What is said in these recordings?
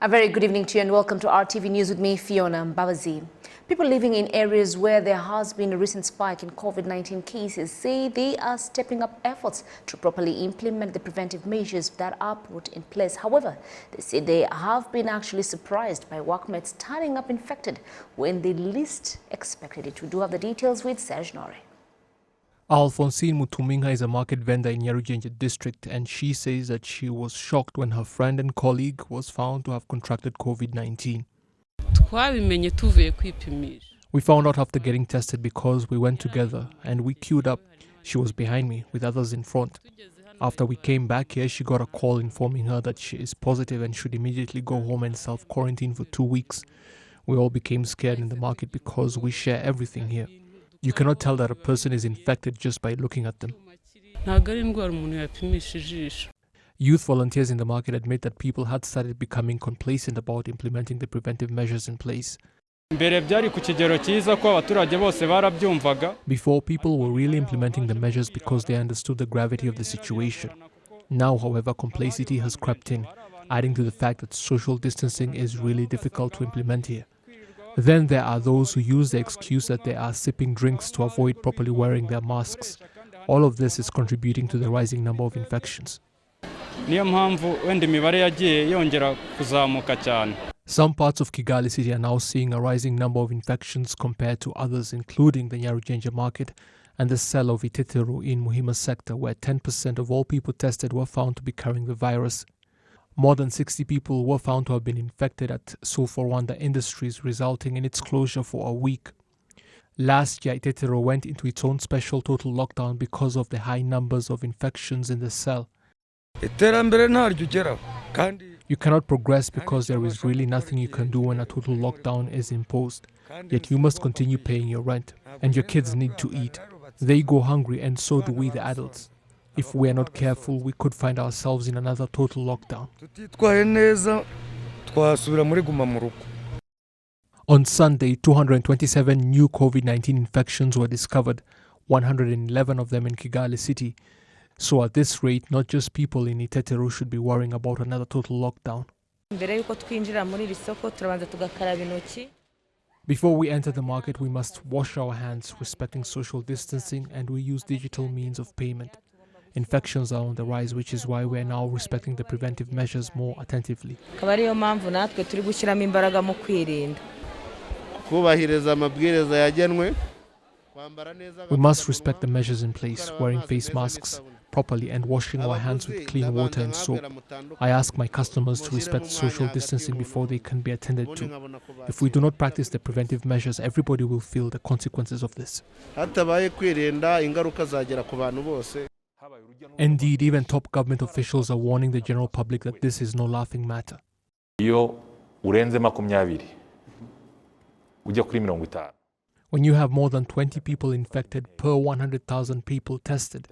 A very good evening to you and welcome to RTV News with me, Fiona Mbabazi. People living in areas where there has been a recent spike in COVID-19 cases say they are stepping up efforts to properly implement the preventive measures that are put in place. However, they say they have been actually surprised by workmates turning up infected when they least expected it. We do have the details with Serge Nore. Alphonsine Mutuminga is a market vendor in Nyarugenge district, and she says that she was shocked when her friend and colleague was found to have contracted COVID-19. We found out after getting tested because we went together and we queued up. She was behind me with others in front. After we came back here, she got a call informing her that she is positive and should immediately go home and self-quarantine for 2 weeks. We all became scared in the market because we share everything here. You cannot tell that a person is infected just by looking at them. Youth volunteers in the market admit that people had started becoming complacent about implementing the preventive measures in place. Before, people were really implementing the measures because they understood the gravity of the situation. Now, however, complacency has crept in, adding to the fact that social distancing is really difficult to implement here. Then there are those who use the excuse that they are sipping drinks to avoid properly wearing their masks. All of this is contributing to the rising number of infections. Some parts of Kigali City are now seeing a rising number of infections compared to others, including the Nyarugenge market and the cell of Itetero in Muhima sector, where 10% of all people tested were found to be carrying the virus. More than 60 people were found to have been infected at Rwanda Industries, resulting in its closure for a week. Last year, Itetero went into its own special total lockdown because of the high numbers of infections in the cell. You cannot progress because there is really nothing you can do when a total lockdown is imposed. Yet you must continue paying your rent, and your kids need to eat. They go hungry, and so do we, the adults. If we are not careful, we could find ourselves in another total lockdown. On Sunday, 227 new COVID-19 infections were discovered, 111 of them in Kigali City. So at this rate, not just people in Itetero should be worrying about another total lockdown. Before we enter the market, we must wash our hands, respecting social distancing, and we use digital means of payment. Infections are on the rise, which is why we are now respecting the preventive measures more attentively. We must respect the measures in place, wearing face masks properly and washing our hands with clean water and soap. I ask my customers to respect social distancing before they can be attended to. If we do not practice the preventive measures, everybody will feel the consequences of this. Indeed, even top government officials are warning the general public that this is no laughing matter. When you have more than 20 people infected per 100,000 people tested,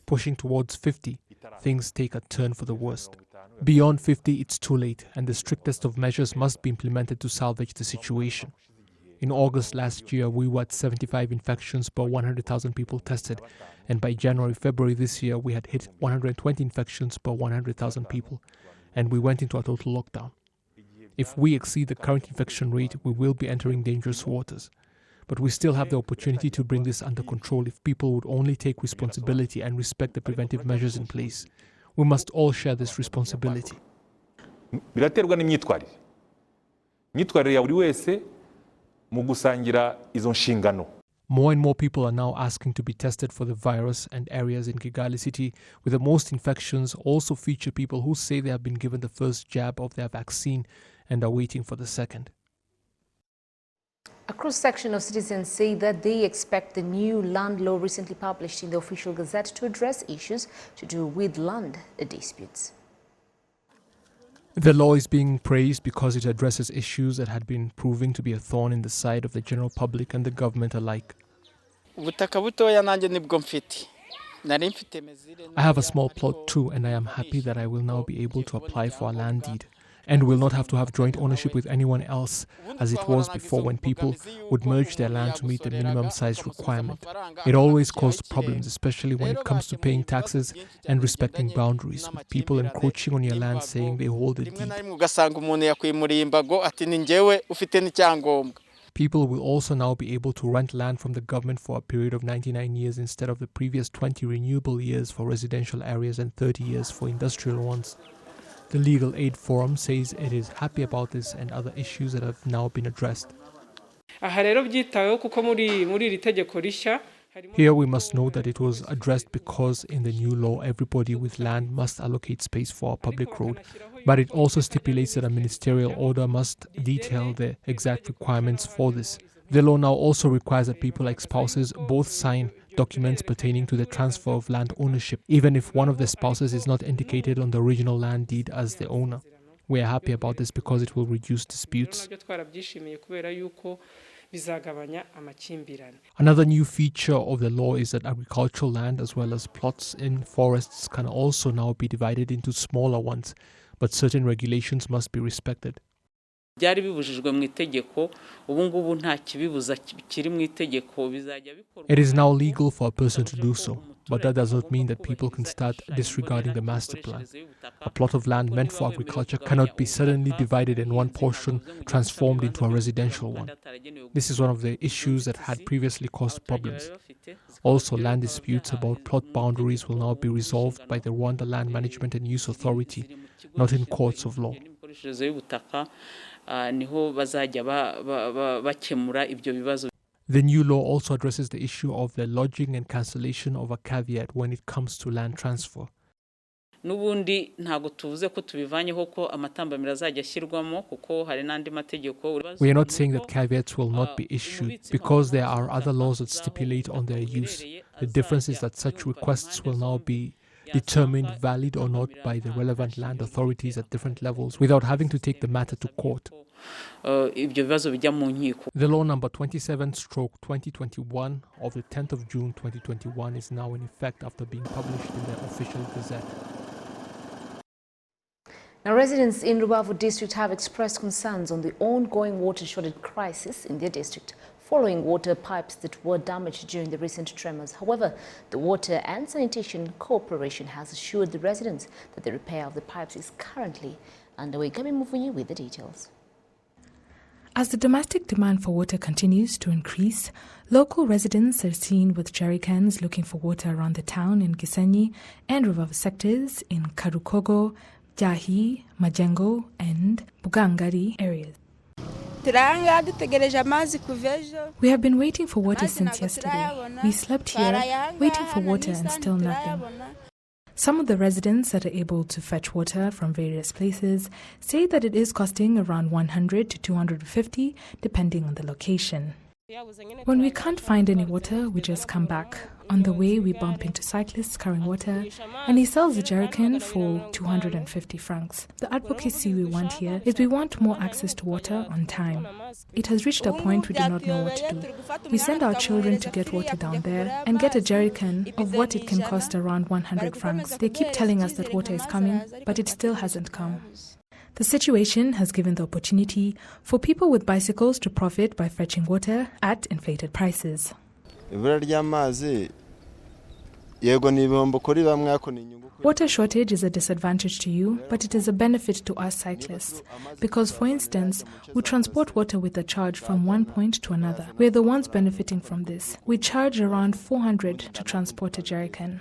pushing towards 50, things take a turn for the worst. Beyond 50, it's too late, and the strictest of measures must be implemented to salvage the situation. In August last year, we were at 75 infections per 100,000 people tested, and by January-February this year, we had hit 120 infections per 100,000 people, and we went into a total lockdown. If we exceed the current infection rate, we will be entering dangerous waters. But we still have the opportunity to bring this under control if people would only take responsibility and respect the preventive measures in place. We must all share this responsibility. More and more people are now asking to be tested for the virus, and areas in Kigali City with the most infections also feature people who say they have been given the first jab of their vaccine and are waiting for the second. A cross-section of citizens say that they expect the new land law recently published in the official gazette to address issues to do with land disputes. The law is being praised because it addresses issues that had been proving to be a thorn in the side of the general public and the government alike. I have a small plot too, and I am happy that I will now be able to apply for a land deed. and will not have to have joint ownership with anyone else, as it was before when people would merge their land to meet the minimum size requirement. It always caused problems, especially when it comes to paying taxes and respecting boundaries, with people encroaching on your land saying they hold a deed. People will also now be able to rent land from the government for a period of 99 years instead of the previous 20 renewable years for residential areas and 30 years for industrial ones. The Legal Aid Forum says it is happy about this and other issues that have now been addressed. Here we must note that it was addressed because in the new law everybody with land must allocate space for a public road, but it also stipulates that a ministerial order must detail the exact requirements for this. The law now also requires that people like spouses both sign documents pertaining to the transfer of land ownership, even if one of the spouses is not indicated on the original land deed as the owner. We are happy about this because it will reduce disputes. Another new feature of the law is that agricultural land as well as plots in forests can also now be divided into smaller ones, but certain regulations must be respected. It is now legal for a person to do so, but that does not mean that people can start disregarding the master plan. A plot of land meant for agriculture cannot be suddenly divided in one portion transformed into a residential one. This is one of the issues that had previously caused problems. Also, land disputes about plot boundaries will now be resolved by the Rwanda Land Management and Use Authority, not in courts of law. The new law also addresses the issue of the lodging and cancellation of a caveat when it comes to land transfer. We are not saying that caveats will not be issued, because there are other laws that stipulate on their use. The difference is that such requests will now be determined valid or not by the relevant land authorities at different levels without having to take the matter to court. The law number 27/2021 of the 10th of June 2021 is now in effect after being published in the official gazette. Now, residents in Rubavu district have expressed concerns on the ongoing water shortage crisis in their district, following water pipes that were damaged during the recent tremors. However, the Water and Sanitation Corporation has assured the residents that the repair of the pipes is currently underway. Kami Mufunyi with the details. As the domestic demand for water continues to increase, local residents are seen with jerry cans looking for water around the town in Gisenyi and Rubavu sectors in Karukogo, Jahi, Majengo and Bugangari areas. We have been waiting for water since yesterday. We slept here, waiting for water and still nothing. Some of the residents that are able to fetch water from various places say that it is costing around 100 to 250 depending on the location. When we can't find any water, we just come back. On the way, we bump into cyclists carrying water, and he sells a jerrycan for 250 francs. The advocacy we want here is we want more access to water on time. It has reached a point we do not know what to do. We send our children to get water down there and get a jerrycan of what it can cost around 100 francs. They keep telling us that water is coming, but it still hasn't come. The situation has given the opportunity for people with bicycles to profit by fetching water at inflated prices. Water shortage is a disadvantage to you, but it is a benefit to us cyclists. Because, for instance, we transport water with a charge from one point to another. We're the ones benefiting from this. We charge around 400 to transport a jerrycan.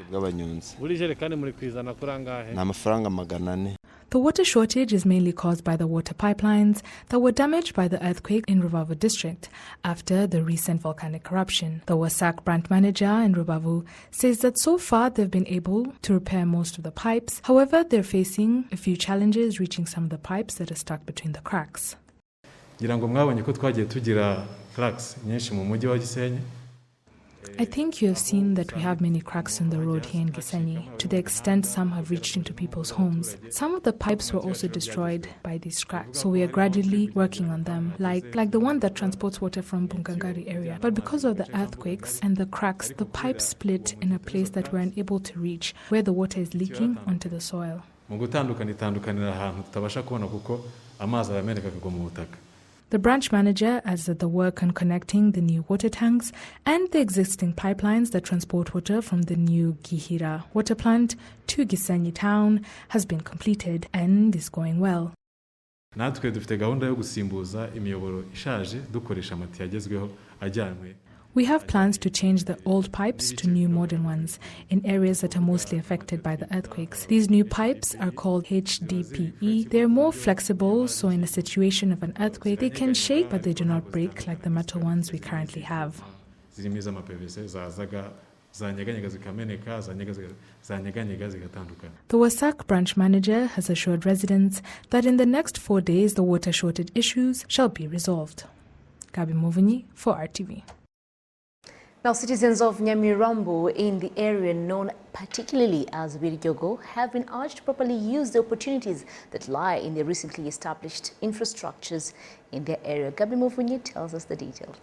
The water shortage is mainly caused by the water pipelines that were damaged by the earthquake in Rubavu district after the recent volcanic eruption. The WASAC branch manager in Rubavu says that so far they've been able to repair most of the pipes. However, they're facing a few challenges reaching some of the pipes that are stuck between the cracks. I think you have seen that we have many cracks in the road here in Gisenyi, to the extent some have reached into people's homes. Some of the pipes were also destroyed by these cracks, so we are gradually working on them, like the one that transports water from Bugangari area. But because of the earthquakes and the cracks, the pipes split in a place that we're unable to reach, where the water is leaking onto the soil. The branch manager adds that the work on connecting the new water tanks and the existing pipelines that transport water from the new Gihira water plant to Gisenyi town has been completed and is going well. We have plans to change the old pipes to new modern ones in areas that are mostly affected by the earthquakes. These new pipes are called HDPE. They are more flexible, so in a situation of an earthquake, they can shake, but they do not break like the metal ones we currently have. The Wasak branch manager has assured residents that in the next 4 days, the water shortage issues shall be resolved. Gabi Movunyi for RTV. Now, citizens of Nyamirambo in the area known particularly as Birjogo have been urged to properly use the opportunities that lie in the recently established infrastructures in their area. Gabi Movunyi tells us the details.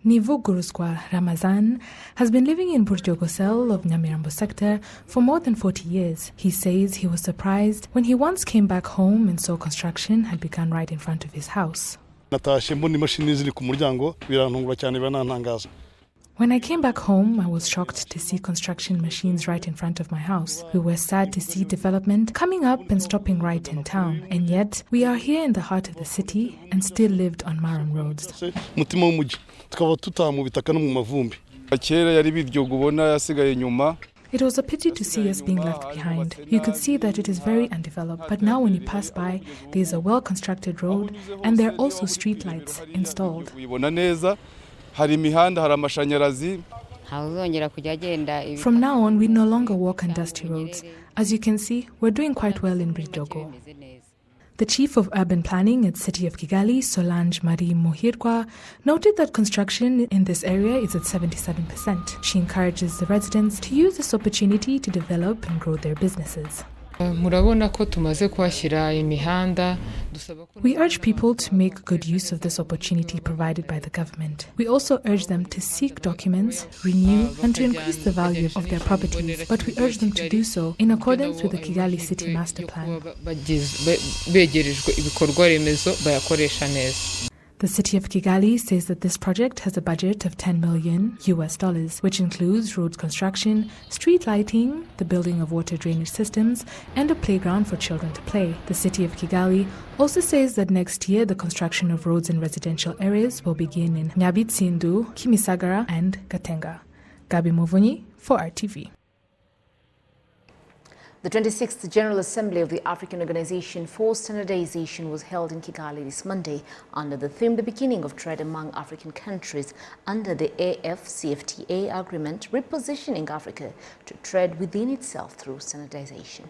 Nivu Guruskwa Ramazan has been living in Birjogo cell of Nyamirambo sector for more than 40 years. He says he was surprised when he once came back home and saw construction had begun right in front of his house. When I came back home, I was shocked to see construction machines right in front of my house. We were sad to see development coming up and stopping right in town. And yet, we are here in the heart of the city and still lived on marron roads. It was a pity to see us being left behind. You could see that it is very undeveloped, but now when you pass by, there is a well-constructed road and there are also street lights installed. From now on, we no longer walk on dusty roads. As you can see, we're doing quite well in Birjogo. The Chief of Urban Planning at City of Kigali, Solange Marie Muhirwa, noted that construction in this area is at 77%. She encourages the residents to use this opportunity to develop and grow their businesses. We urge people to make good use of this opportunity provided by the government. We also urge them to seek documents, renew, and to increase the value of their properties, but we urge them to do so in accordance with the Kigali City Master Plan. The city of Kigali says that this project has a budget of $10 million, which includes road construction, street lighting, the building of water drainage systems, and a playground for children to play. The city of Kigali also says that next year the construction of roads in residential areas will begin in Nyabitsindu, Kimisagara, and Gatenga. Gabi Movunyi for RTV. The 26th General Assembly of the African Organization for Standardization was held in Kigali this Monday under the theme "The Beginning of Trade Among African Countries" under the AfCFTA agreement, repositioning Africa to trade within itself through standardization.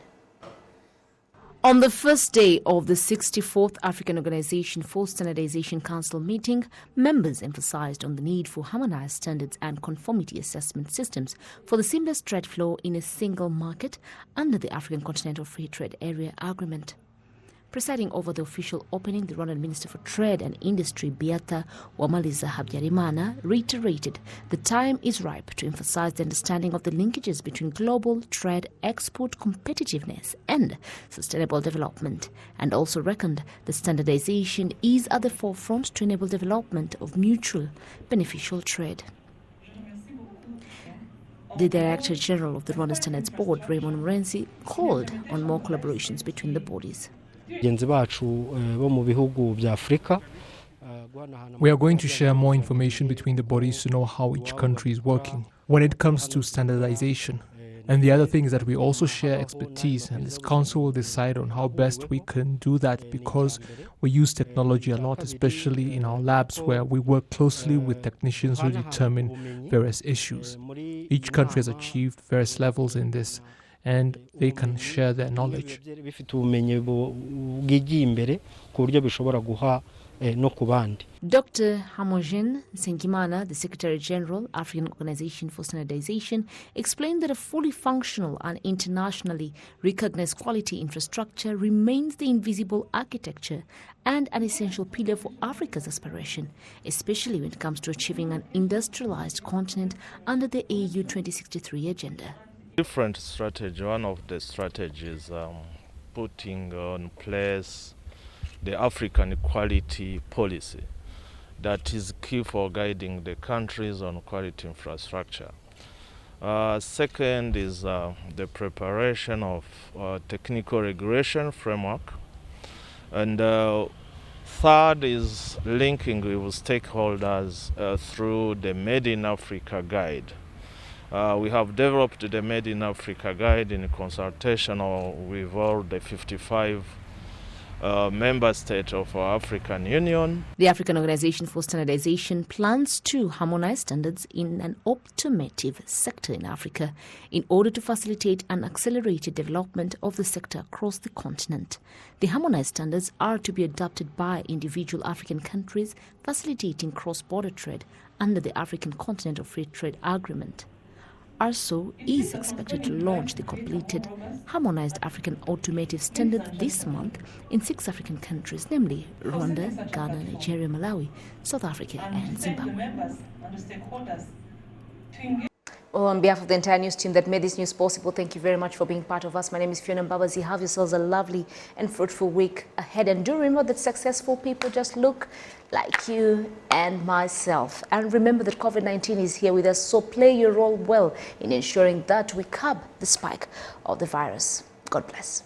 On the first day of the 64th African Organization for Standardization Council meeting, members emphasized on the need for harmonized standards and conformity assessment systems for the seamless trade flow in a single market under the African Continental Free Trade Area Agreement. Presiding over the official opening, the Rwandan Minister for Trade and Industry, Beata Wamaliza Habyarimana, reiterated the time is ripe to emphasize the understanding of the linkages between global trade, export competitiveness and sustainable development, and also reckoned that standardization is at the forefront to enable development of mutual beneficial trade. The Director General of the Rwanda Standards Board, Raymond Murenzi, called on more collaborations between the bodies. We are going to share more information between the bodies to know how each country is working when it comes to standardization. And the other thing is that we also share expertise, and this council will decide on how best we can do that, because we use technology a lot, especially in our labs where we work closely with technicians who determine various issues. Each country has achieved various levels in this, and they can share their knowledge. Dr. Hamogen Sengimana, the Secretary General, African Organization for Standardization, explained that a fully functional and internationally recognized quality infrastructure remains the invisible architecture and an essential pillar for Africa's aspiration, especially when it comes to achieving an industrialized continent under the AU 2063 agenda. Different strategy. One of the strategies putting on place the African Quality Policy that is key for guiding the countries on quality infrastructure. Second is the preparation of technical regulation framework. And third is linking with stakeholders through the Made in Africa Guide. We have developed the Made in Africa Guide in consultation with all the 55 member states of our African Union. The African Organization for Standardization plans to harmonize standards in an automotive sector in Africa in order to facilitate an accelerated development of the sector across the continent. The harmonized standards are to be adopted by individual African countries, facilitating cross-border trade under the African Continental Free Trade Agreement. ARSO is expected to launch the completed harmonized African automotive standard this month in 6 African countries, namely Rwanda, Ghana, Nigeria, Malawi, South Africa and Zimbabwe. Well, on behalf of the entire news team that made this news possible, thank you very much for being part of us. My name is Fiona Mbabazi. Have yourselves a lovely and fruitful week ahead. And do remember that successful people just look like you and myself. And remember that COVID-19 is here with us, so play your role well in ensuring that we curb the spike of the virus. God bless.